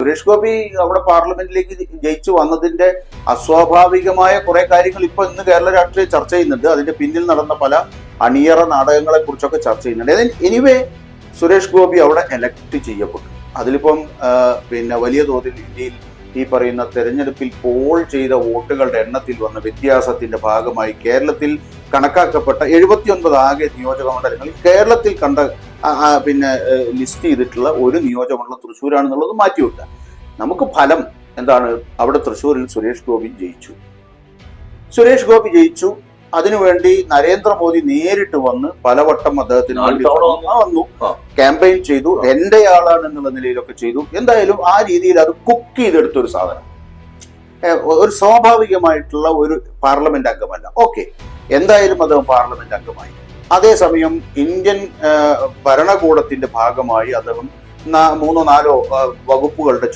സുരേഷ് ഗോപി അവിടെ പാർലമെന്റിലേക്ക് ജയിച്ചു വന്നതിന്റെ അസ്വാഭാവികമായ കുറെ കാര്യങ്ങൾ ഇപ്പൊ ഇന്ന് കേരള രാഷ്ട്രീയം ചർച്ച ചെയ്യുന്നുണ്ട്. അതിന്റെ പിന്നിൽ നടന്ന പല അണിയറ നാടകങ്ങളെ കുറിച്ചൊക്കെ ചർച്ച ചെയ്യുന്നുണ്ട്. എനിവേ സുരേഷ് ഗോപി അവിടെ എലക്ട് ചെയ്യപ്പെട്ടു. അതിലിപ്പം വലിയ തോതിൽ ഇന്ത്യയിൽ ഈ പറയുന്ന തെരഞ്ഞെടുപ്പിൽ പോൾ ചെയ്ത വോട്ടുകളുടെ എണ്ണത്തിൽ വന്ന വ്യത്യാസത്തിന്റെ ഭാഗമായി കേരളത്തിൽ കണക്കാക്കപ്പെട്ട 79 ആകെ നിയോജക മണ്ഡലങ്ങളിൽ കേരളത്തിൽ കണ്ട ലിസ്റ്റ് ചെയ്തിട്ടുള്ള ഒരു നിയോജകമണ്ഡലം തൃശ്ശൂരാണെന്നുള്ളത് മാറ്റിവിട്ട നമുക്ക് ഫലം എന്താണ്? അവിടെ തൃശ്ശൂരിൽ സുരേഷ് ഗോപി ജയിച്ചു. അതിനുവേണ്ടി നരേന്ദ്രമോദി നേരിട്ട് വന്ന് പലവട്ടം അദ്ദേഹത്തിന് വേണ്ടി വന്നു, ക്യാമ്പയിൻ ചെയ്തു, എന്റെ ആളാണ് എന്നുള്ള നിലയിലൊക്കെ ചെയ്തു. എന്തായാലും ആ രീതിയിൽ അത് കുക്ക് ചെയ്തെടുത്തൊരു സാധനം, ഒരു സ്വാഭാവികമായിട്ടുള്ള ഒരു പാർലമെന്റ് അംഗമല്ല. ഓക്കെ, എന്തായാലും അദ്ദേഹം പാർലമെന്റ് അംഗമായി. അതേസമയം ഇന്ത്യൻ ഭരണകൂടത്തിന്റെ ഭാഗമായി അദ്ദേഹം 3-4 വകുപ്പുകളുടെ